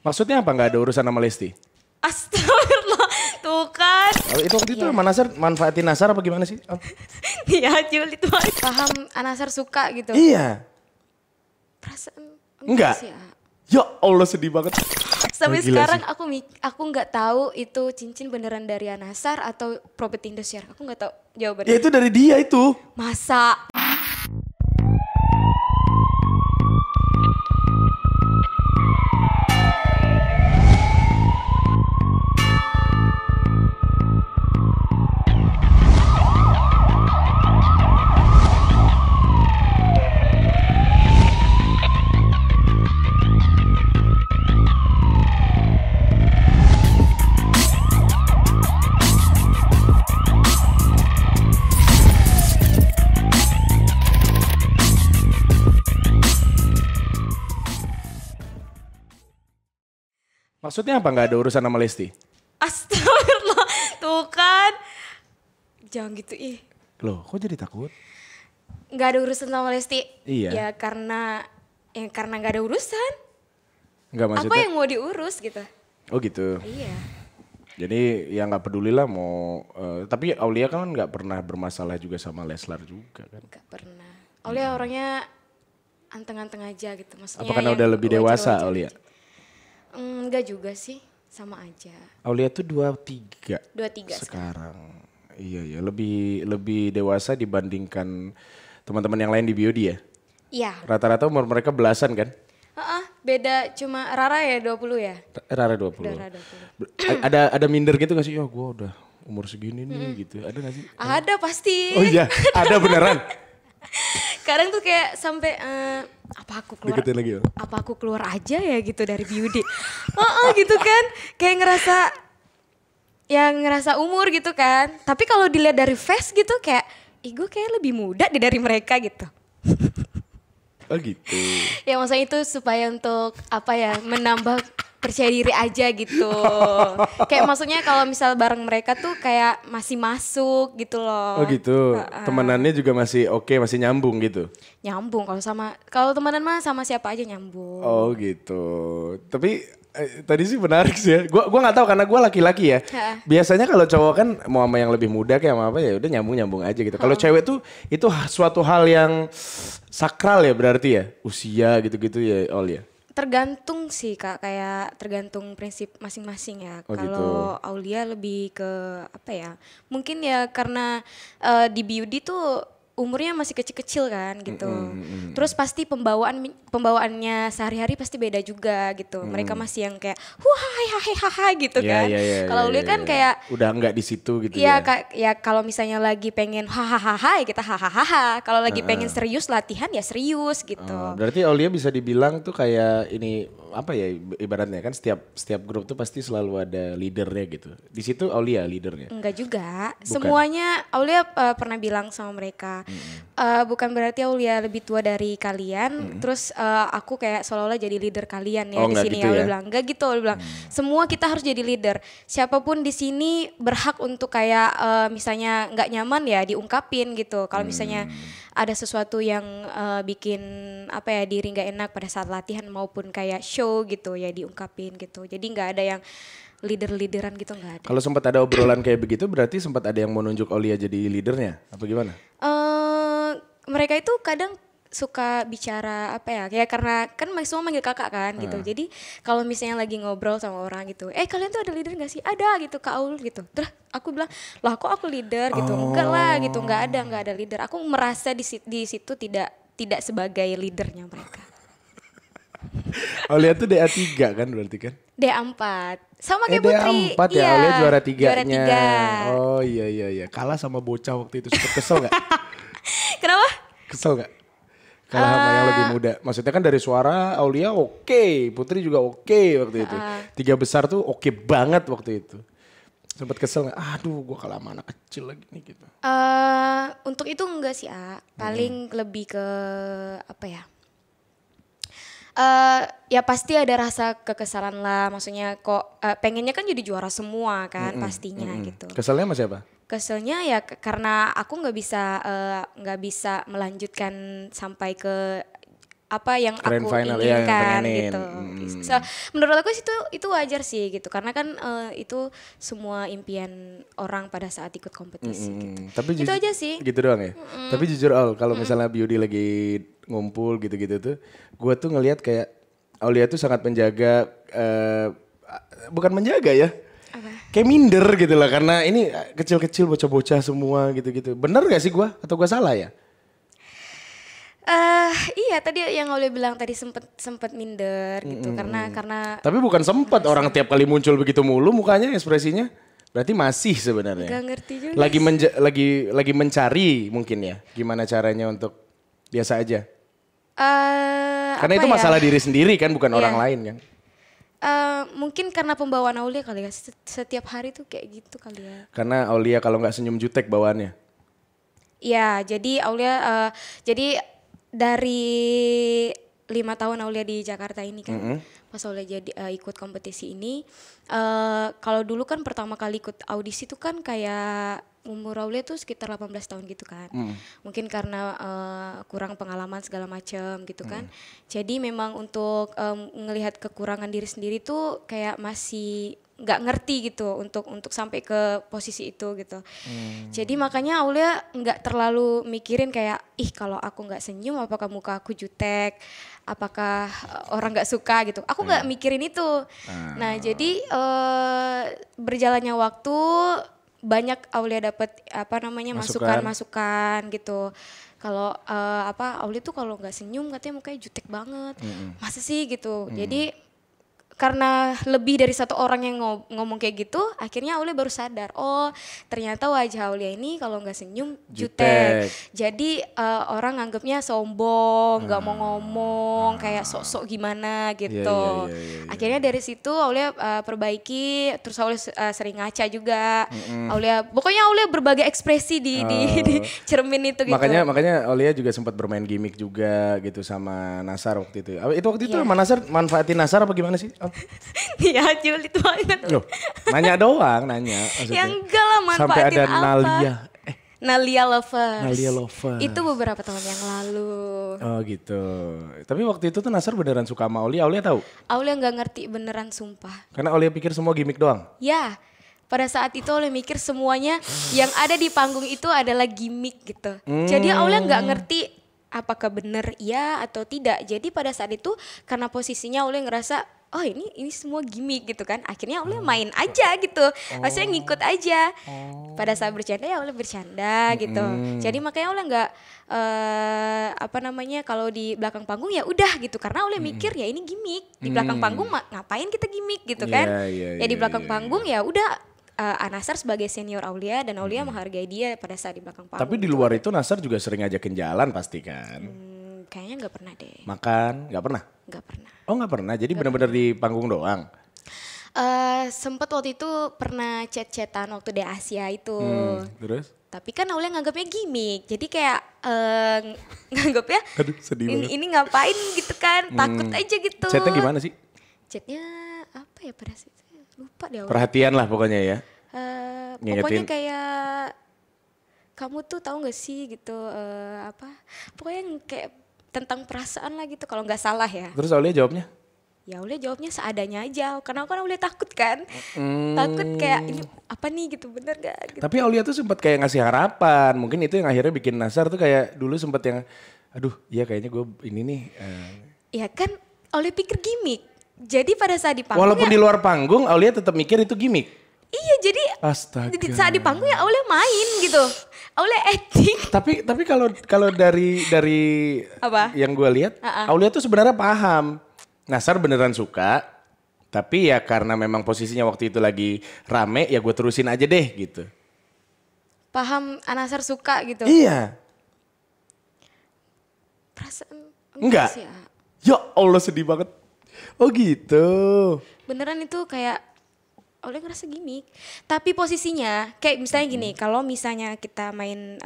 Maksudnya apa nggak ada urusan sama Lesti? Astagfirullah, tuh kan. Itu waktu itu Nasar manfaatin Nasar apa gimana sih? Oh. Iya Jul itu paham Anasar suka gitu. Iya. Perasaan Enggak. sih, ya. Ya Allah sedih banget. Sampai Gila sekarang sih. aku nggak tahu itu cincin beneran dari Anasar atau Property Indosiar. Aku nggak tahu jawabannya. Ya itu dari dia itu. Masa? Maksudnya apa nggak ada urusan sama Lesti? Astagfirullah, tuh kan. Jangan gitu ih. Loh kok jadi takut? Nggak ada urusan sama Lesti. Iya. Ya karena nggak ada urusan. Nggak maksudnya? Apa yang mau diurus gitu? Oh gitu. Iya. Jadi ya nggak peduli lah mau. Tapi Aulia kan nggak pernah bermasalah juga sama Leslar juga kan? Nggak pernah. Aulia orangnya anteng-anteng aja gitu. Maksudnya Apa karena udah lebih dewasa Aulia? Enggak juga sih, sama aja. Aulia tuh 23. 23 sekarang. Iya lebih dewasa dibandingkan teman-teman yang lain di Biodi ya? Iya. Rata-rata umur mereka belasan kan? Beda cuma Rara ya 20 ya? Rara 20. Udah Rara 20. Ada minder gitu gak sih? Oh gue udah umur segini nih gitu. Ada gak sih? Ada pasti. Oh iya, ada beneran? Kadang tuh kayak sampai apa aku keluar? Deketin lagi ya? Apa aku keluar aja ya gitu dari beauty? Gitu kan. Kayak ngerasa umur gitu kan. Tapi kalau dilihat dari face gitu kayak gue kayak lebih muda dari mereka gitu. Oh gitu. Ya maksudnya itu supaya untuk menambah percaya diri aja gitu. Kayak maksudnya kalau misal bareng mereka tuh kayak masih masuk gitu loh. Oh gitu. Temenannya juga masih oke, masih nyambung gitu. Nyambung kalau temenan mah sama siapa aja nyambung. Oh gitu. Tapi tadi sih menarik sih ya. Gua nggak tahu karena gue laki-laki ya. Biasanya kalau cowok kan mau sama yang lebih muda kayak sama apa ya udah nyambung aja gitu. Kalau cewek tuh itu suatu hal yang sakral ya berarti ya. Usia gitu-gitu ya Ol ya. Tergantung sih Kak, kayak tergantung prinsip masing-masing ya. Oh, kalau gitu. Aulia lebih ke mungkin ya karena di Beauty tuh umurnya masih kecil-kecil kan gitu. Terus pasti pembawaannya sehari-hari pasti beda juga gitu. Mereka masih yang kayak hahaha gitu kan. Kalau Aulia kan kayak udah enggak di situ gitu ya. ya. Kalau misalnya lagi pengen hahaha ya kita hahaha. Kalau lagi pengen serius latihan ya serius gitu. Berarti Aulia bisa dibilang tuh kayak ini apa ya ibaratnya kan setiap grup tuh pasti selalu ada leadernya gitu. Di situ Aulia leadernya. Enggak juga. Bukan. Semuanya Aulia pernah bilang sama mereka. Bukan berarti Aulia lebih tua dari kalian. Terus aku kayak seolah-olah jadi leader kalian ya di sini. Gitu Aulia ya? bilang enggak gitu. Aulia bilang semua kita harus jadi leader. Siapapun di sini berhak untuk kayak misalnya nggak nyaman ya diungkapin gitu. Kalau misalnya ada sesuatu yang bikin diri nggak enak pada saat latihan maupun kayak show gitu ya diungkapin gitu. Jadi nggak ada yang leader-leaderan gitu nggak ada. Kalau sempat ada obrolan kayak begitu berarti sempat ada yang mau nunjuk Aulia jadi leadernya apa gimana? Mereka itu kadang suka bicara kayak karena kan semua manggil kakak kan gitu. Jadi kalau misalnya lagi ngobrol sama orang gitu, kalian tuh ada leader gak sih? Ada gitu Kak Aul gitu. Terus aku bilang, lah kok aku leader gitu? Enggak lah gitu, nggak ada leader. Aku merasa di situ tidak sebagai leadernya mereka. Aulia tuh DA3 kan berarti kan? DA4. Sama kayak Putri. DA4 ya, Aulia juara 3-nya. Juara 3. Oh iya. Kalah sama bocah waktu itu, sempet kesel gak? Kenapa? Kesel gak? Kalah sama yang lebih muda. Maksudnya kan dari suara Aulia oke, Putri juga oke waktu itu. 3 besar tuh oke banget waktu itu. Sempet kesel gak? Aduh gue kalah sama anak kecil lagi nih gitu. Untuk itu enggak sih paling lebih ke ya pasti ada rasa kekesalan lah, maksudnya kok pengennya kan jadi juara semua kan pastinya gitu. Keselnya sama siapa? Keselnya ya karena aku nggak bisa melanjutkan sampai ke apa yang Grand aku final, ya, yang inginkan pengenin. gitu. So, menurut aku itu wajar sih gitu karena kan itu semua impian orang pada saat ikut kompetisi gitu. Tapi Itu aja sih. Gitu doang ya. Tapi jujur kalau misalnya Beauty lagi ngumpul gitu-gitu tuh, gue tuh ngelihat kayak Aulia tuh sangat menjaga, bukan menjaga ya. Kayak minder gitu lah karena ini kecil-kecil bocah-bocah semua gitu-gitu. Bener gak sih gue atau gue salah ya? Iya tadi yang Aulia bilang tadi sempet minder gitu karena Tapi bukan sempat orang tiap kali muncul begitu mulu mukanya ekspresinya. Berarti masih sebenarnya. gak ngerti juga. Lagi mencari mungkin ya. Gimana caranya untuk biasa aja. Karena itu masalah diri sendiri kan bukan orang lain kan. Mungkin karena pembawaan Aulia kali ya setiap hari tuh kayak gitu kali ya. Karena Aulia kalau nggak senyum jutek bawaannya. Iya jadi Aulia jadi dari 5 tahun Aulia di Jakarta ini kan, pas Aulia jadi ikut kompetisi ini, kalau dulu kan pertama kali ikut audisi tuh kan kayak umur Aulia tuh sekitar 18 tahun gitu kan, mungkin karena kurang pengalaman segala macam gitu kan, jadi memang untuk ngelihat kekurangan diri sendiri tuh kayak masih nggak ngerti gitu untuk sampai ke posisi itu gitu. Jadi makanya Aulia nggak terlalu mikirin kayak kalau aku nggak senyum apakah muka aku jutek, apakah orang nggak suka gitu. Aku nggak mikirin itu. Nah jadi berjalannya waktu banyak Aulia dapat masukan gitu. Kalau Aulia tuh kalau nggak senyum katanya mukanya jutek banget. Masa sih gitu. Jadi karena lebih dari satu orang yang ngomong kayak gitu, akhirnya Aulia baru sadar, oh ternyata wajah Aulia ini kalau nggak senyum jutek. Jadi orang nganggapnya sombong, nggak mau ngomong, kayak sok-sok gimana gitu. Akhirnya dari situ Aulia perbaiki, terus Aulia sering ngaca juga. Pokoknya Aulia berbagai ekspresi di cermin itu gitu. Makanya Aulia juga sempat bermain gimmick juga gitu sama Nasar waktu itu. Waktu itu sama Nasar manfaatin Nasar apa gimana sih? Iya julid banget. Loh, nanya doang, nanya. Maksudnya. Ya enggak lah manfaatin sampai ada apa. Nalia Lovers. Nalia Lovers. Itu beberapa tahun yang lalu. Oh gitu. Tapi waktu itu tuh Nasar beneran suka sama Aulia tahu? Aulia nggak ngerti beneran sumpah. Karena Aulia pikir semua gimmick doang? Ya, pada saat itu Aulia mikir semuanya yang ada di panggung itu adalah gimmick gitu. Jadi Aulia nggak ngerti apakah bener iya atau tidak. Jadi pada saat itu karena posisinya Aulia ngerasa oh ini semua gimmick gitu kan. Akhirnya Aulia main aja gitu. Maksudnya ngikut aja. Pada saat bercanda ya Aulia bercanda gitu. Jadi makanya Aulia nggak kalau di belakang panggung ya udah gitu. Karena Aulia mikir ya ini gimmick. Di belakang panggung ngapain kita gimmick gitu kan. Ya di belakang panggung ya udah Nasar sebagai senior Aulia dan Aulia menghargai dia pada saat di belakang panggung. Tapi di luar itu Nasar juga sering ngajakin jalan pasti kan? Kayaknya nggak pernah deh. Makan nggak pernah? Nggak pernah. Oh nggak pernah, jadi benar-benar di panggung doang? Sempet waktu itu pernah chat-chatan waktu di Asia itu. Terus? Tapi kan Aulia nganggapnya gimmick, jadi kayak nganggapnya aduh, sedih banget. Ini ngapain gitu kan, takut aja gitu. Chatnya gimana sih? Chatnya apa ya pada saat itu? Lupa deh. Perhatian lah pokoknya ya. Pokoknya kayak kamu tuh tahu gak sih gitu pokoknya kayak tentang perasaan lah gitu kalau nggak salah ya. Terus Aulia jawabnya? Ya Aulia jawabnya seadanya aja karena kan Aulia takut kan. Takut kayak ini apa nih gitu bener gak gitu. Tapi Aulia tuh sempat kayak ngasih harapan, mungkin itu yang akhirnya bikin Nasar tuh kayak dulu sempat yang aduh iya kayaknya gue ini nih. Iya kan Aulia pikir gimmick. Jadi pada saat di panggung walaupun di luar panggung Aulia tetap mikir itu gimmick. Iya jadi saat di panggung ya Aulia main gitu. Aulia acting. Tapi kalau dari apa? Yang gue lihat Aulia tuh sebenarnya paham. Nasar beneran suka. Tapi ya karena memang posisinya waktu itu lagi rame ya gue terusin aja deh gitu. Paham Nasar suka gitu. Iya. Perasaan enggak sih, ya Allah sedih banget. Oh gitu. Beneran itu kayak Aulia ngerasa gimmick. Tapi posisinya kayak misalnya gini, kalau misalnya kita main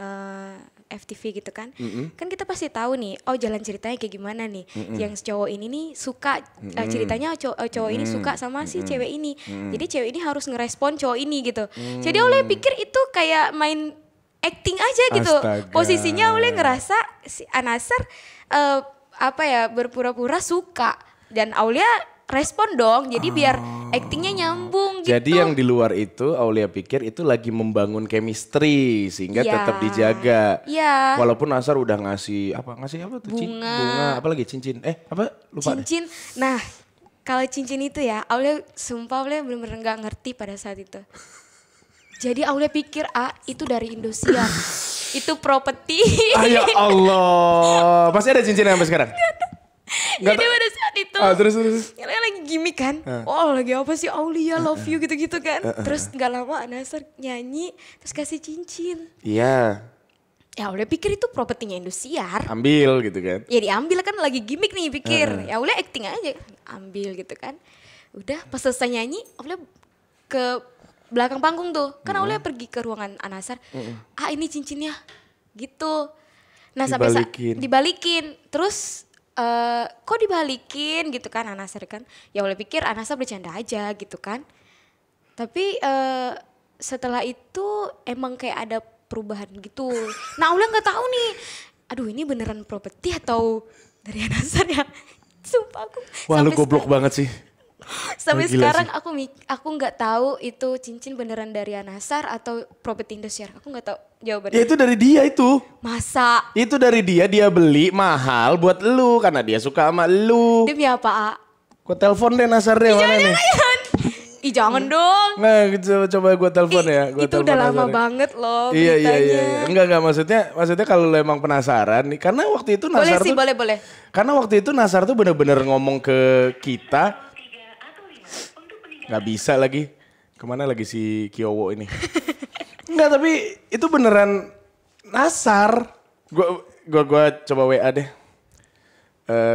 FTV gitu kan, kan kita pasti tahu nih, oh jalan ceritanya kayak gimana nih. Yang cowok ini nih suka ceritanya cowok ini suka sama si cewek ini. Jadi cewek ini harus ngerespon cowok ini gitu. Jadi Aulia pikir itu kayak main acting aja gitu. Astaga. Posisinya Aulia ngerasa si Nasar apa ya berpura-pura suka dan Aulia respon dong. Jadi biar aktingnya nyambung gitu. Jadi yang di luar itu Aulia pikir itu lagi membangun chemistry sehingga Iya. tetap dijaga. Iya. Walaupun Nasar udah ngasih apa tuh? Bunga, apa lagi cincin? Apa? Lupa deh. Cincin. Nah, kalau cincin itu ya, Aulia sumpah Aulia bener-bener gak ngerti pada saat itu. Jadi Aulia pikir itu dari Indosiar. Itu properti. Ya Allah. Masih ada cincinnya sampai sekarang? Jadi pada saat itu Terus. lagi gimmick kan. Oh lagi apa sih Aulia love you gitu-gitu kan. Terus gak lama Nasar nyanyi terus kasih cincin. Iya. Ya Aulia pikir itu propertinya Indosiar. Ambil gitu kan. Ya diambil kan lagi gimmick nih pikir. Ya Aulia acting aja ambil gitu kan. Udah pas selesai nyanyi Aulia ke belakang panggung tuh. Kan Aulia pergi ke ruangan Anasar. Ini cincinnya gitu. Nah sampai dibalikin. Terus kok dibalikin gitu kan Anasar kan. Ya Aulia pikir Anasar bercanda aja gitu kan. Tapi setelah itu emang kayak ada perubahan gitu. Nah Aulia gak tahu nih. Aduh ini beneran properti atau dari Anasar ya. Sumpah aku. Wah lu goblok banget sih. Sampai sekarang aku nggak tahu itu cincin beneran dari Anasar atau properti Indosiar. Aku nggak tahu jawabannya. Ya itu dari dia itu. Masa? Itu dari dia beli mahal buat lu karena dia suka sama lu. Demi apa, A? Gua telepon deh Nasar deh mana nih? Ih jangan dong. Nah coba gua telepon ya. Itu udah lama banget loh Iya. beritanya. Enggak maksudnya kalau lu emang penasaran nih karena waktu itu Nasar Boleh sih, boleh. Karena waktu itu Nasar tuh bener-bener ngomong ke kita. Gak bisa lagi. Kemana lagi si Kiowo ini? Enggak tapi itu beneran Nasar. Gua coba WA deh.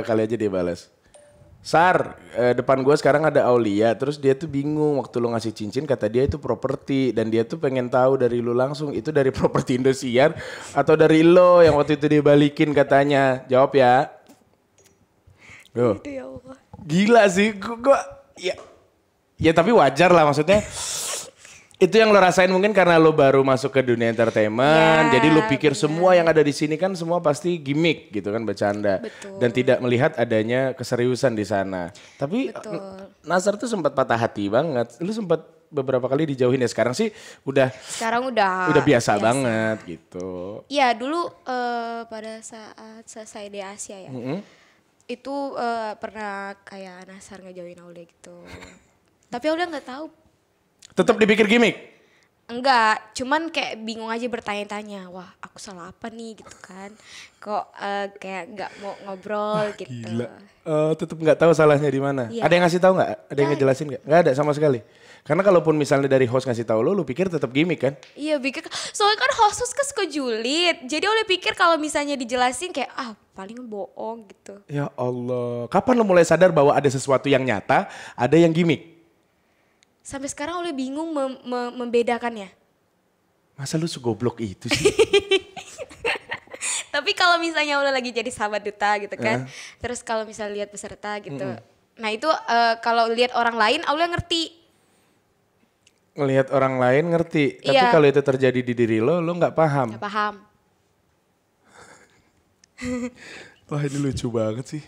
Kali aja dia balas. Sar, depan gue sekarang ada Aulia, terus dia tuh bingung waktu lu ngasih cincin kata dia itu properti dan dia tuh pengen tahu dari lu langsung itu dari properti Indosiar atau dari lo yang waktu itu dia balikin katanya. Jawab ya. Duh. Itu ya Allah. Gila sih, gue ya tapi wajar lah maksudnya. Itu yang lo rasain mungkin karena lo baru masuk ke dunia entertainment, jadi lo pikir semua yang ada di sini kan semua pasti gimmick gitu kan, bercanda. Betul. Dan tidak melihat adanya keseriusan di sana. Tapi Nasar tuh sempat patah hati banget. Lu sempat beberapa kali dijauhin ya, sekarang sih Sekarang udah biasa banget gitu. Iya dulu pada saat selesai di Asia ya, itu pernah kayak Nasar ngejauhin Aulia gitu. Tapi Aulia nggak tahu. Tetap dipikir gimmick? Enggak, cuman kayak bingung aja bertanya-tanya. Wah aku salah apa nih gitu kan. Kok kayak nggak mau ngobrol gitu. Gila. Tetap nggak tahu salahnya di mana. Iya. Ada yang ngasih tahu nggak? Ada yang ngejelasin nggak? Nggak ada sama sekali. Karena kalaupun misalnya dari host ngasih tahu lu pikir tetap gimmick kan? Iya pikir, soalnya kan host kan suka julid. Jadi Aulia pikir kalau misalnya dijelasin kayak paling bohong gitu. Ya Allah. Kapan lu mulai sadar bahwa ada sesuatu yang nyata, ada yang gimmick? Sampai sekarang Aulia bingung membedakannya. Masa lu segoblok itu sih? Tapi kalau misalnya Aulia lagi jadi sahabat duta gitu kan. Terus kalau misalnya lihat peserta gitu. Nah itu kalau lihat orang lain Aulia ngerti. Ngelihat orang lain ngerti. Tapi Iya. kalau itu terjadi di diri lo nggak paham. Gak paham. Wah ini lucu banget sih.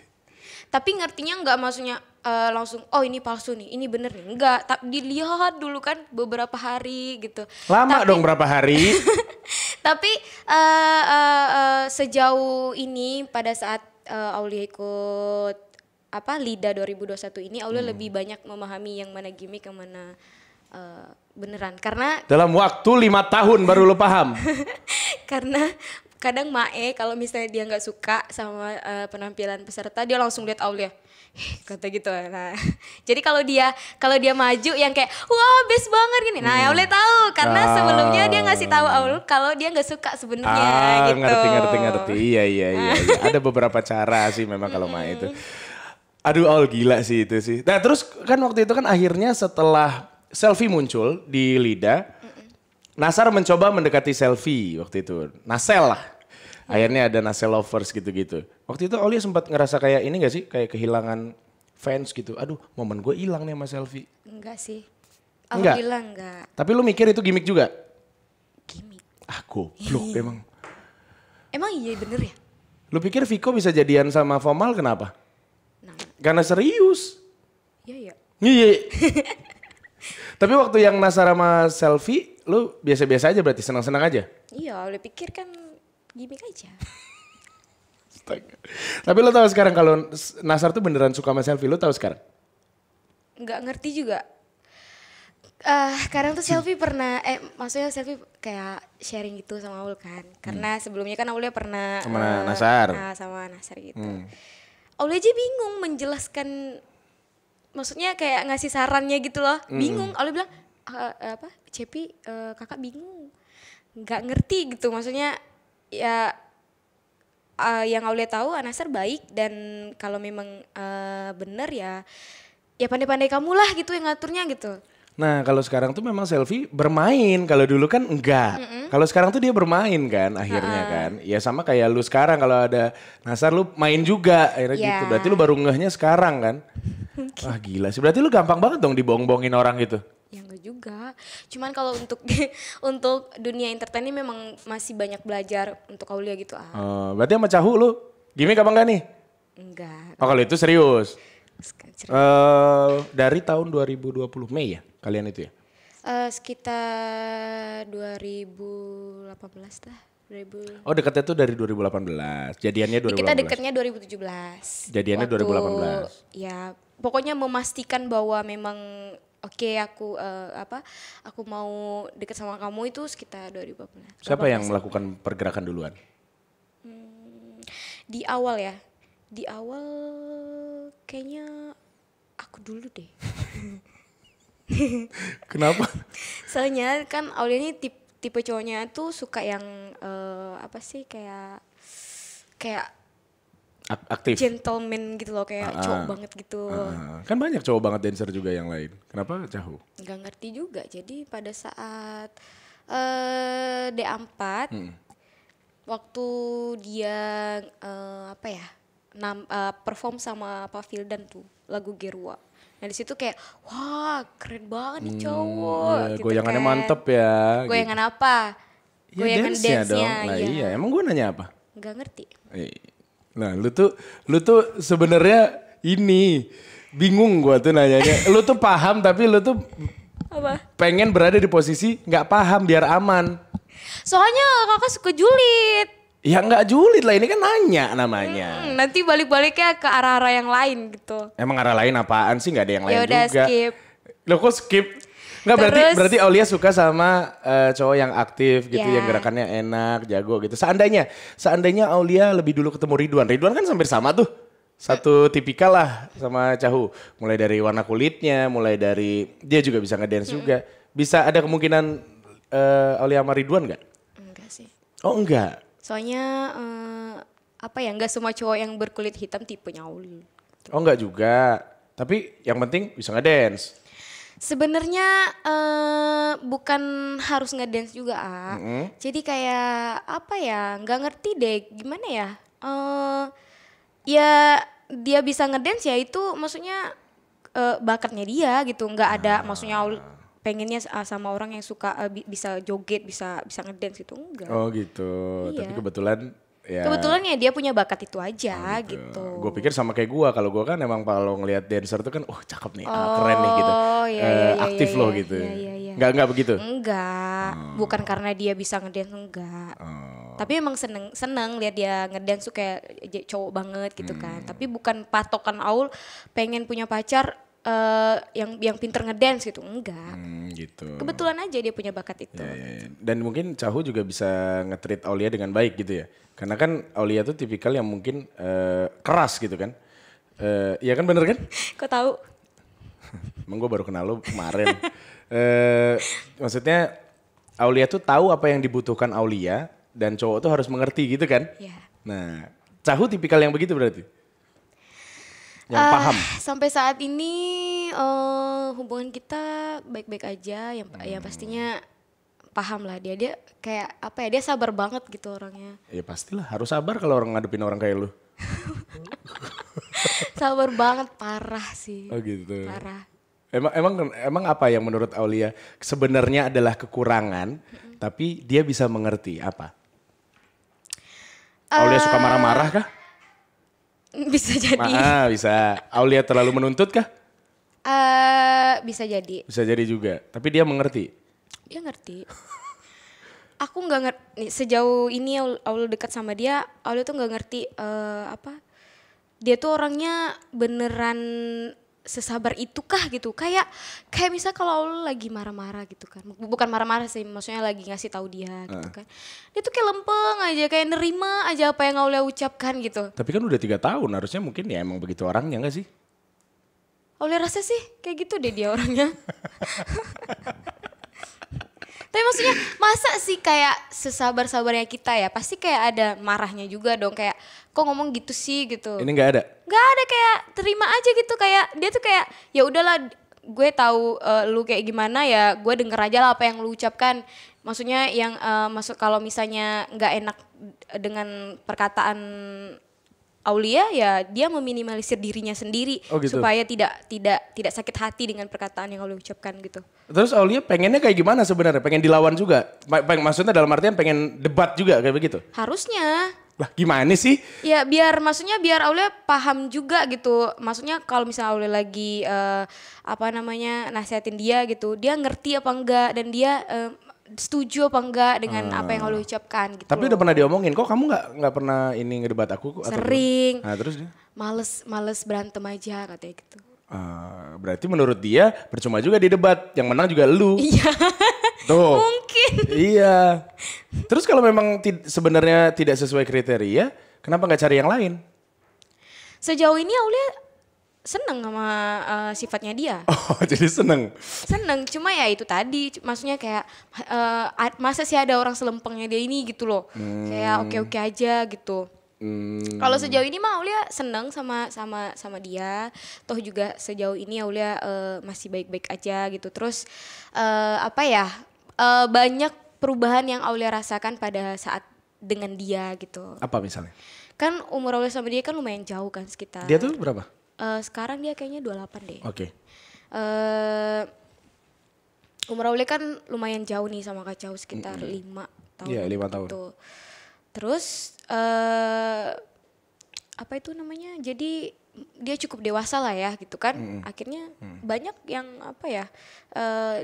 Tapi ngertinya nggak maksudnya langsung ini palsu nih, ini bener nih. Enggak, tapi dilihat dulu kan beberapa hari gitu. Lama dong berapa hari? Tapi sejauh ini pada saat Aulia ikut LIDA 2021 ini Aulia lebih banyak memahami yang mana gimmick, yang mana beneran. Karena Dalam waktu 5 tahun baru lo paham? karena kadang Mae kalau misalnya dia nggak suka sama penampilan peserta dia langsung lihat Aulia. Kata gitu. Nah, jadi kalau dia maju yang kayak wah best banget gini. Nah, Aulia tahu karena sebelumnya dia ngasih tahu Aulia kalau dia nggak suka sebenarnya gitu. Ngerti. Iya. Ada beberapa cara sih memang kalau Mae itu. Aduh Aul gila sih itu sih. Nah terus kan waktu itu kan akhirnya setelah selfie muncul di LIDA, Nasar mencoba mendekati selfie waktu itu. Nasel lah. Akhirnya ada Nasel lovers gitu-gitu. Waktu itu Aulia sempat ngerasa kayak ini gak sih? Kayak kehilangan fans gitu. Aduh momen gue hilang nih sama selfie. Enggak sih. Enggak? Alhamdulillah enggak. Tapi lu mikir itu gimmick juga? Gimmick. Goblok emang. Emang iya bener ya? Lu pikir Viko bisa jadian sama Fomal kenapa? Nah, Karena serius. iya ya. Iya. Tapi waktu yang Nasar sama Selfie, lu biasa-biasa aja berarti senang-senang aja? Iya, udah pikir kan gimmick aja. Astaga. Tapi lu tahu sekarang kalau Nasar tuh beneran suka sama Selfie, lu tahu sekarang? Nggak ngerti juga. Sekarang tuh Selfie pernah, maksudnya Selfie kayak sharing gitu sama Aul kan. Karena sebelumnya kan Aulnya pernah Sama Nasar. sama Nasar gitu. Aul aja bingung menjelaskan, maksudnya kayak ngasih sarannya gitu loh. Bingung, Aul bilang, Cepi kakak bingung. Nggak ngerti gitu, maksudnya ya yang Aulia tahu Nasar baik dan kalau memang bener ya pandai-pandai kamu lah gitu yang ngaturnya gitu. Nah kalau sekarang tuh memang Selfie bermain, kalau dulu kan enggak. Kalau sekarang tuh dia bermain kan akhirnya kan. Ya sama kayak lu sekarang kalau ada Nasar lu main juga akhirnya gitu. Berarti lu baru ngehnya sekarang kan. Wah gila sih, berarti lu gampang banget dong dibohong-bohongin orang gitu. Ya enggak juga, cuman kalau untuk untuk dunia entertain ini memang masih banyak belajar untuk Aulia gitu. Berarti sama Cahu lu gimmick apa enggak nih? Enggak. Oh kalau itu serius. Dari tahun 2020 Mei ya kalian itu ya? Sekitar 2018 lah. 2000. Oh deketnya tuh dari 2018, jadiannya 2018. Kita deketnya 2017. Jadiannya 2018. Ya pokoknya memastikan bahwa memang oke, aku mau deket sama kamu itu sekitar 2018. Siapa yang melakukan pergerakan duluan? Di awal ya, kayaknya aku dulu deh. Kenapa? Soalnya kan Aulia ini tipe cowoknya tuh suka yang kayak Aktif. gentleman gitu loh, kayak cowok banget gitu. Kan banyak cowok banget dancer juga yang lain. Kenapa Cahu? Nggak ngerti juga. Jadi pada saat D4 waktu dia perform sama Pak Fildan tuh lagu Gerua. Nah di situ kayak wah keren banget nih cowok. Iya, gitu goyangannya kan. mantep ya. Goyangan gitu. apa? Ya, Goyangan dance-nya dance-nya. dong. Nah, iya, emang gue nanya apa? Nggak ngerti. Nah, lu tuh sebenarnya ini bingung gue tuh nanyanya. Lu tuh paham tapi lu tuh Apa? pengen berada di posisi nggak paham biar aman. Soalnya kakak suka julid. Ya nggak julid lah, ini kan nanya namanya. Nanti balik-baliknya ke arah-arah yang lain gitu. Emang arah lain apaan sih? Nggak ada yang lain Yaudah, juga. skip. Loh kok skip? Nggak berarti Aulia suka sama cowok yang aktif gitu, yang gerakannya enak, jago gitu. Seandainya Aulia lebih dulu ketemu Ridwan. Ridwan kan hampir sama tuh. Satu tipikal lah sama Cahu. Mulai dari warna kulitnya, mulai dari dia juga bisa ngedance juga. Bisa ada kemungkinan Aulia sama Ridwan nggak? Enggak sih. Oh enggak. Soalnya nggak semua cowok yang berkulit hitam tipenya Aul. Oh enggak juga. Tapi yang penting bisa ngedance. Sebenarnya bukan harus ngedance juga, Jadi kayak nggak ngerti deh gimana ya. Ya dia bisa ngedance ya itu maksudnya bakatnya dia gitu. Nggak ada maksudnya Aul pengennya sama orang yang suka bisa joget, bisa ngedance gitu, enggak. Oh gitu. Iya. Tapi kebetulan ya dia punya bakat itu aja gitu. Gue pikir sama kayak gue, kalau gue kan emang kalau ngelihat dancer tuh kan, cakep nih, keren nih gitu, aktif loh gitu. Iya. Nggak begitu? Enggak, bukan karena dia bisa ngedance, enggak. Tapi emang seneng lihat dia ngedance tuh kayak cowok banget gitu kan. Tapi bukan patokan Aul pengen punya pacar yang pinter ngedance gitu, enggak. Gitu. Kebetulan aja dia punya bakat itu. Ya. Dan mungkin Cahu juga bisa nge-treat Aulia dengan baik gitu ya. Karena kan Aulia tuh tipikal yang mungkin keras gitu kan. Iya kan, bener kan? Kok tahu? Emang gue baru kenal lo kemarin. Maksudnya Aulia tuh tahu apa yang dibutuhkan Aulia dan cowok tuh harus mengerti gitu kan. Iya. Nah, Cahu tipikal yang begitu berarti? Yang paham? Sampai saat ini hubungan kita baik-baik aja. Yang pastinya paham lah dia kayak dia sabar banget gitu orangnya. Ya pastilah harus sabar kalau orang ngadepin orang kayak lu. Sabar banget, parah sih. Oh gitu. Parah. Emang apa yang menurut Aulia sebenarnya adalah kekurangan, tapi dia bisa mengerti apa? Aulia suka marah-marah kah? Bisa jadi. Bisa. Aulia terlalu menuntut kah? Bisa jadi. Bisa jadi juga. Tapi dia mengerti. Dia ngerti. Aku nggak ngerti sejauh ini Aulia dekat sama dia. Aulia tuh nggak ngerti apa. Dia tuh orangnya beneran sesabar itukah gitu. Kayak misal kalau Aulia lagi marah-marah gitu kan. Bukan marah-marah sih, maksudnya lagi ngasih tahu dia gitu kan. Dia tuh kayak lempeng aja, kayak nerima aja apa yang Aulia ucapkan gitu. Tapi kan udah 3 tahun, harusnya mungkin ya emang begitu orangnya gak sih? Aulia rasa sih kayak gitu deh dia orangnya. Tapi maksudnya masa sih kayak sesabar-sabarnya kita ya, pasti kayak ada marahnya juga dong, kayak kok ngomong gitu sih gitu. Ini gak ada? Gak ada, kayak terima aja gitu, kayak dia tuh kayak ya udahlah gue tahu lu kayak gimana ya, gue denger aja lah apa yang lu ucapkan. Maksudnya yang masuk kalau misalnya nggak enak dengan perkataan Aulia ya dia meminimalisir dirinya sendiri supaya tidak sakit hati dengan perkataan yang Aulia ucapkan gitu. Terus Aulia pengennya kayak gimana sebenarnya? Pengen dilawan juga? Maksudnya dalam artian pengen debat juga kayak begitu? Harusnya. Lah gimana sih? Ya biar Aulia paham juga gitu. Maksudnya kalau misalnya Aulia lagi nasihatin dia gitu, dia ngerti apa enggak dan dia setuju apa enggak dengan apa yang Aulia ucapkan gitu. Tapi udah pernah diomongin, kok kamu nggak pernah ini ngedebat aku? Sering. Nah terus dia? Males berantem aja katanya gitu. Berarti menurut dia percuma juga di debat, yang menang juga lu. Iya. Tuh. Mungkin. Iya. Terus kalau memang sebenarnya tidak sesuai kriteria, kenapa nggak cari yang lain? Sejauh ini Aulia seneng sama sifatnya dia. Oh jadi seneng? Seneng, cuma ya itu tadi, maksudnya kayak masa sih ada orang selempengnya dia ini gitu loh. Kayak oke-oke aja gitu. Kalau sejauh ini mah Aulia seneng sama dia. Toh juga sejauh ini Aulia masih baik-baik aja gitu. Terus banyak perubahan yang Aulia rasakan pada saat dengan dia gitu. Apa misalnya? Kan umur Aulia sama dia kan lumayan jauh kan sekitar. Dia tuh berapa? Sekarang dia kayaknya 28 deh. Oke. Umur Aulia kan lumayan jauh nih sama Kak Chau, sekitar 5 tahun. Iya 5 tahun. Gitu. Terus apa itu namanya? Jadi dia cukup dewasa lah ya gitu kan. Akhirnya banyak yang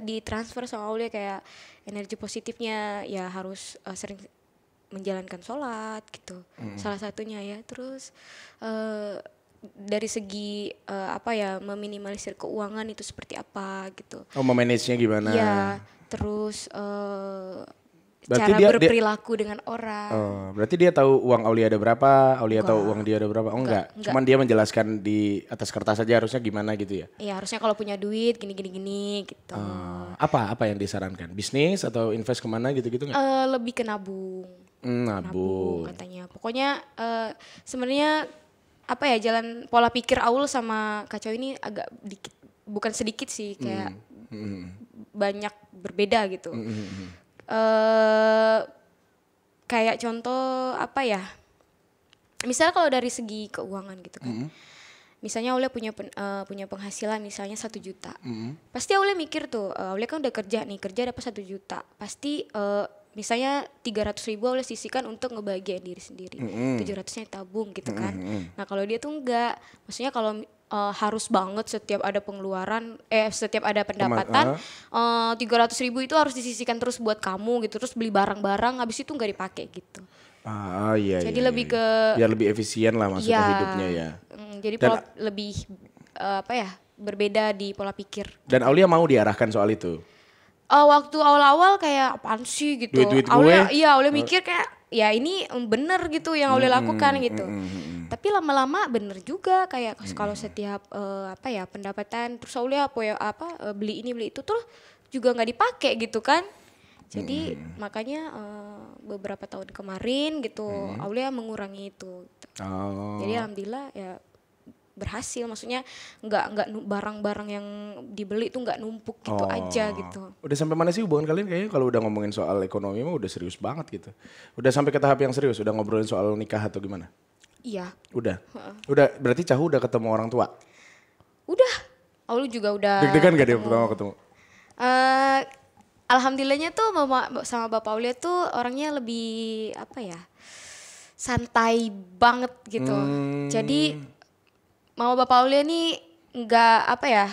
ditransfer sama Aulia, kayak energi positifnya ya harus sering menjalankan sholat gitu. Salah satunya ya. Terus dari segi meminimalisir keuangan itu seperti apa gitu. Oh memanagenya gimana? Iya, terus berarti cara berperilaku dengan orang. Oh, berarti dia tahu uang Aulia ada berapa, Aulia tahu uang dia ada berapa? Oh enggak. Cuman dia menjelaskan di atas kertas saja harusnya gimana gitu ya? Iya, harusnya kalau punya duit gini gitu. Apa yang disarankan? Bisnis atau invest kemana gitu-gitu nggak? Lebih ke nabung. Nabung katanya. Pokoknya sebenarnya jalan pola pikir Aul sama Kacau ini agak bukan sedikit sih, kayak banyak berbeda gitu. Kayak contoh misalnya kalau dari segi keuangan gitu kan. Misalnya Aulia punya penghasilan misalnya 1 juta. Pasti Aulia mikir tuh, Aulia kan udah kerja dapat 1 juta. Pasti misalnya 300.000 Aulia sisihkan untuk ngebahagiain diri sendiri. 700-nya tabung gitu kan. Nah kalau dia tuh enggak. Maksudnya kalau harus banget setiap ada pengeluaran, setiap ada pendapatan, 300.000 itu harus disisihkan terus buat kamu gitu. Terus beli barang-barang, habis itu nggak dipakai gitu. Iya. Jadi lebih ke biar lebih efisien lah maksudnya hidupnya ya. Jadi lebih berbeda di pola pikir. Dan Aulia mau diarahkan soal itu? Waktu awal-awal kayak apaan sih gitu. Duit gue? Aulia mikir kayak ya ini bener gitu yang Aulia lakukan gitu. Tapi lama-lama bener juga, kayak kalau setiap pendapatan terus Aulia beli ini beli itu tuh juga nggak dipakai gitu kan. Jadi makanya beberapa tahun kemarin gitu Aulia mengurangi itu. Jadi alhamdulillah ya berhasil, maksudnya nggak barang-barang yang dibeli tuh nggak numpuk gitu aja gitu. Udah sampai mana sih hubungan kalian? Kayaknya kalau udah ngomongin soal ekonomi mah udah serius banget gitu. Udah sampai ke tahap yang serius, udah ngobrolin soal nikah atau gimana? Iya. Udah. Udah berarti Cahu udah ketemu orang tua? Udah. Aul juga udah. Deg-degan gak dia pertama ketemu? Alhamdulillahnya tuh mama sama bapak Aulia tuh orangnya lebih santai banget gitu. Jadi Mama Bapak Aulia nih nggak apa ya,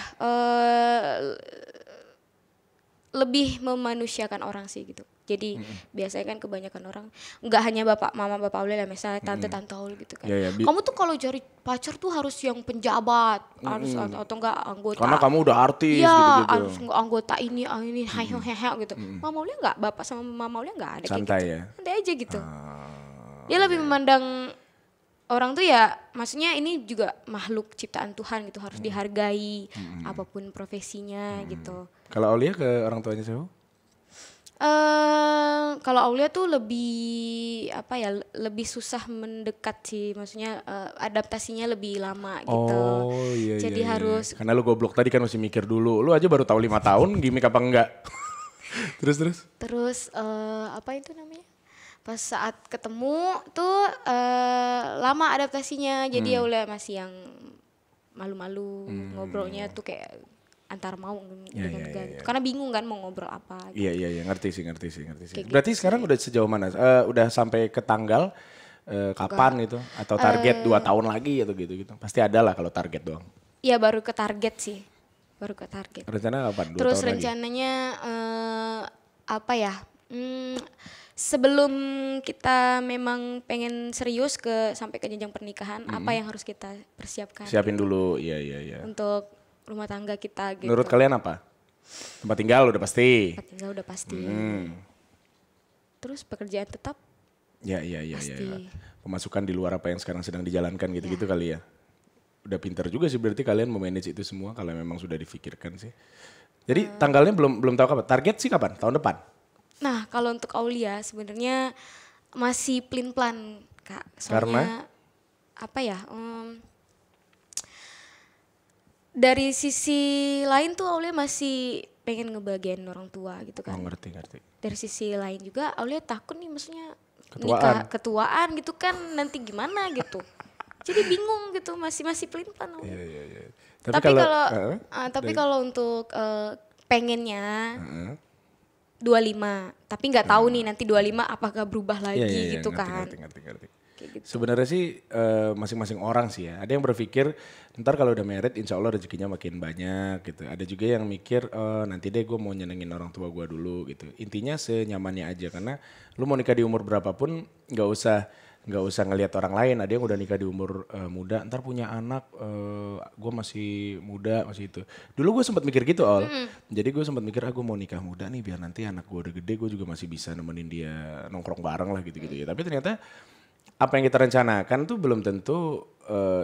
lebih memanusiakan orang sih gitu. Jadi biasanya kan kebanyakan orang nggak hanya mama bapak Aulia lah, misalnya tante Aulia gitu kan. Kamu tuh kalau cari pacar tuh harus yang penjabat, harus atau enggak anggota. Karena kamu udah artis ya, gitu-gitu. harus anggota ini hehehe gitu. Mama Aulia nggak, bapak sama mama Aulia nggak ada santai kayak gitu. Ya? Santai aja gitu. Dia lebih memandang orang tuh ya, maksudnya ini juga makhluk ciptaan Tuhan gitu, harus dihargai apapun profesinya gitu. Kalau Aulia ke orang tuanya siapa? Kalau Aulia tuh lebih apa ya, lebih susah mendekat sih, maksudnya adaptasinya lebih lama gitu. Oh iya. Jadi harus. Karena lu goblok tadi kan masih mikir dulu, lu aja baru tahu 5 tahun gimmick apa enggak. Terus Apa itu namanya? Pas saat ketemu tuh lama adaptasinya, jadi Aulia masih yang malu-malu, ngobrolnya tuh kayak antar mau dengan enggak. Karena bingung kan mau ngobrol apa. Gitu. Iya, ngerti sih. Berarti gitu sekarang udah sejauh mana? Udah sampai ke tanggal kapan itu? Atau target 2 tahun lagi atau gitu? Pasti ada lah kalau target doang. Iya, baru ke target sih. Baru ke target. Rencana kapan? 2 Terus tahun rencananya apa ya? Sebelum kita memang pengen serius sampai ke jenjang pernikahan, apa yang harus kita persiapkan? Siapin dulu, iya. Untuk rumah tangga kita gitu. Menurut kalian apa? Tempat tinggal udah pasti. Terus pekerjaan tetap? Ya. Pemasukan di luar apa yang sekarang sedang dijalankan gitu-gitu kali ya. Udah pintar juga sih berarti kalian memanage itu semua kalau memang sudah difikirkan sih. Jadi tanggalnya belum tahu kapan. Target sih kapan? Tahun depan. Nah, kalau untuk Aulia sebenarnya masih plan-plan, Kak. Soalnya karena apa ya? Dari sisi lain tuh Aulia masih pengen ngebahagiain orang tua gitu kan. Oh, ngerti. Dari sisi lain juga Aulia takut nih, maksudnya ketuaan gitu kan, nanti gimana gitu. Jadi bingung gitu, masih pelin-pelan. Iya. Tapi kalau untuk pengennya 25, tapi nggak tahu nih nanti 25 apakah berubah lagi gitu kan. Ngerti. Gitu. Sebenarnya sih masing-masing orang sih ya. Ada yang berpikir ntar kalau udah married insya Allah rezekinya makin banyak gitu. Ada juga yang mikir nanti deh gue mau nyenengin orang tua gue dulu gitu. Intinya senyamannya aja, karena lu mau nikah di umur berapapun nggak usah ngelihat orang lain. Ada yang udah nikah di umur muda, ntar punya anak gue masih muda masih itu. Dulu gue sempat mikir gitu Jadi gue sempat mikir gue mau nikah muda nih biar nanti anak gue udah gede gue juga masih bisa nemenin dia nongkrong bareng lah gitu ya. Tapi ternyata apa yang kita rencanakan tuh belum tentu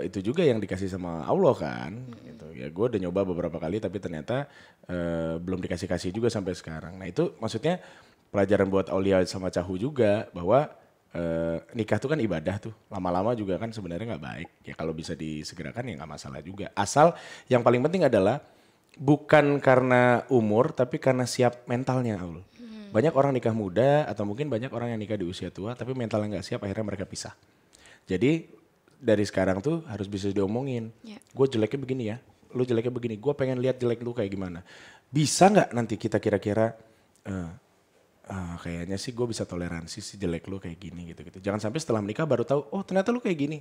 itu juga yang dikasih sama Allah kan. Gitu. Ya gue udah nyoba beberapa kali tapi ternyata belum dikasih juga sampai sekarang. Nah itu maksudnya pelajaran buat Aulia sama Cahu juga bahwa nikah tuh kan ibadah tuh. Lama-lama juga kan sebenarnya nggak baik. Ya kalau bisa disegerakan ya nggak masalah juga. Asal yang paling penting adalah bukan karena umur tapi karena siap mentalnya Aul. Banyak orang nikah muda atau mungkin banyak orang yang nikah di usia tua tapi mentalnya nggak siap, akhirnya mereka pisah. Jadi dari sekarang tuh harus bisa diomongin. Gue jeleknya begini ya, lu jeleknya begini. Gue pengen lihat jelek lu kayak gimana. Bisa nggak nanti kita kira-kira kayaknya sih gue bisa toleransi si jelek lu kayak gini gitu. Jangan sampai setelah menikah baru tahu, oh ternyata lu kayak gini.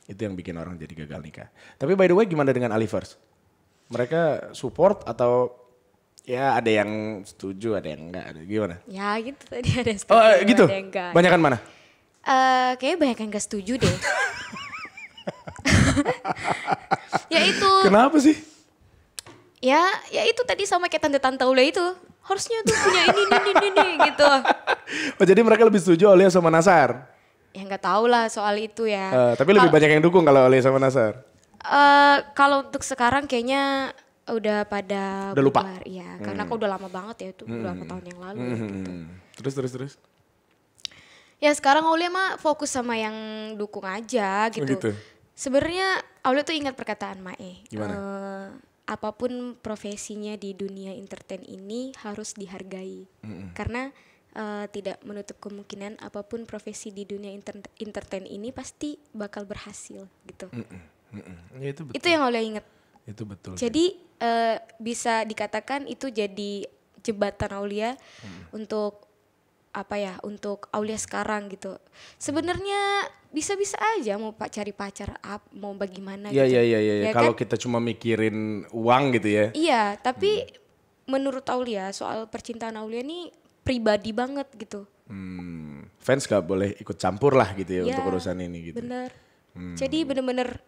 Itu yang bikin orang jadi gagal nikah. Tapi by the way gimana dengan Alivers? Mereka support atau ya ada yang setuju, ada yang enggak, gimana? Ya gitu tadi ada yang setuju, gitu? ada yang enggak. Banyakan mana? Kayaknya banyak yang enggak setuju deh. Ya itu. Kenapa sih? Ya itu tadi sama kayak tante-tante Ule itu. Harusnya tuh punya ini gitu. Oh jadi mereka lebih setuju Aulia sama Nasar? Ya nggak tahu lah soal itu ya. Tapi lebih banyak yang dukung kalau Aulia sama Nasar? Kalau untuk sekarang kayaknya udah pada udah lupa. Iya, karena aku udah lama banget ya itu, berapa tahun yang lalu gitu. Terus. Ya sekarang Aulia mah fokus sama yang dukung aja gitu. Sebenarnya Aulia tuh ingat perkataan Mae. Gimana? Apapun profesinya di dunia entertain ini harus dihargai. Karena tidak menutup kemungkinan apapun profesi di dunia entertain ini pasti bakal berhasil gitu. Ya, itu betul. Itu yang Aulia ingat. Itu betul. Jadi bisa dikatakan itu jadi jembatan Aulia untuk apa ya, untuk Aulia sekarang gitu. Sebenarnya bisa-bisa aja mau cari pacar mau bagaimana Iya, gitu. iya. Kalau kita cuma mikirin uang gitu ya. Iya, tapi menurut Aulia soal percintaan Aulia nih pribadi banget gitu. Fans gak boleh ikut campur lah gitu ya Iya, untuk urusan ini gitu. Bener. Jadi bener-bener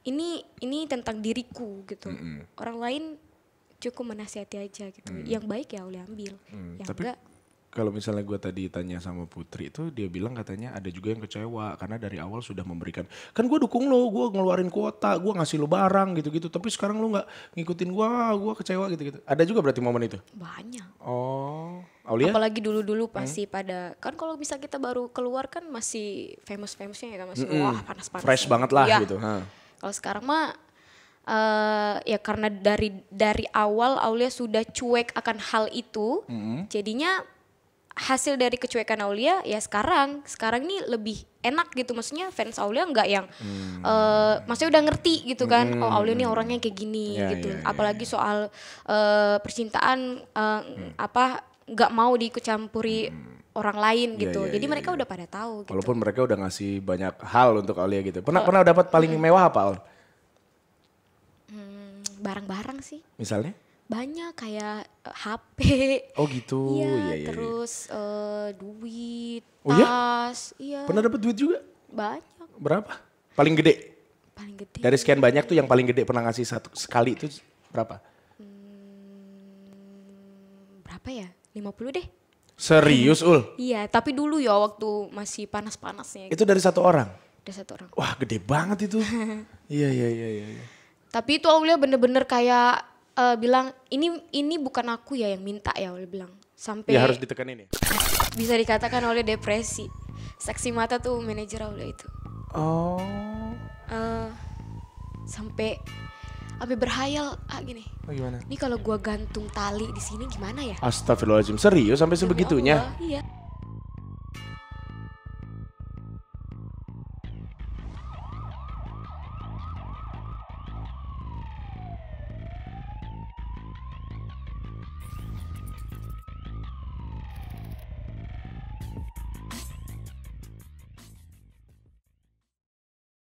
ini tentang diriku gitu. Orang lain cukup menasihati aja gitu. Yang baik ya Aulia ambil. Yang Tapi enggak kalau misalnya gue tadi tanya sama Putri itu dia bilang katanya ada juga yang kecewa karena dari awal sudah memberikan. Kan gue dukung lo, gue ngeluarin kuota, gue ngasih lo barang gitu-gitu. Tapi sekarang lo gak ngikutin gue kecewa gitu-gitu. Ada juga berarti momen itu? banyak. Oh, Aulia? Apalagi dulu-dulu pasti pada, kan kalau bisa kita baru keluar kan masih famous-famousnya ya kan, masih wah panas-panas. Fresh banget lah Iya. gitu. Kalau sekarang mah ya karena dari awal Aulia sudah cuek akan hal itu, jadinya hasil dari kecuekan Aulia ya sekarang ini lebih enak gitu, maksudnya fans Aulia nggak yang maksudnya udah ngerti gitu kan, oh Aulia nih orangnya kayak gini Ya, gitu. ya. Apalagi soal percintaan apa nggak mau diikut campuri orang lain gitu. ya, Jadi ya, mereka udah pada tahu gitu. Walaupun mereka udah ngasih banyak hal untuk Aulia gitu. Pernah dapat paling mewah apa Al? Barang-barang sih Misalnya? banyak, kayak HP. Oh gitu. Iya, Iya. terus duit, Oh iya? tas, iya. Pernah dapat duit juga? Banyak, Berapa? Paling gede? paling gede. Dari sekian banyak tuh yang paling gede pernah ngasih sekali itu berapa? Berapa ya? 50 deh. Serius Ul? Iya, tapi dulu ya waktu masih panas-panasnya. Itu dari satu orang? Ada satu orang. Wah gede banget itu. Iya. Tapi itu Aulia bener-bener kayak bilang ini bukan aku ya yang minta ya, Aulia bilang. Sampai Ya harus ditekanin ya? bisa dikatakan Aulia depresi. Saksi mata tuh manajer Aulia itu. Oh. Sampai berhayal gini. Gimana? Ini kalau gua gantung tali di sini gimana ya? Astagfirullahaladzim, serius sampai sebegitunya? Demi Allah, iya.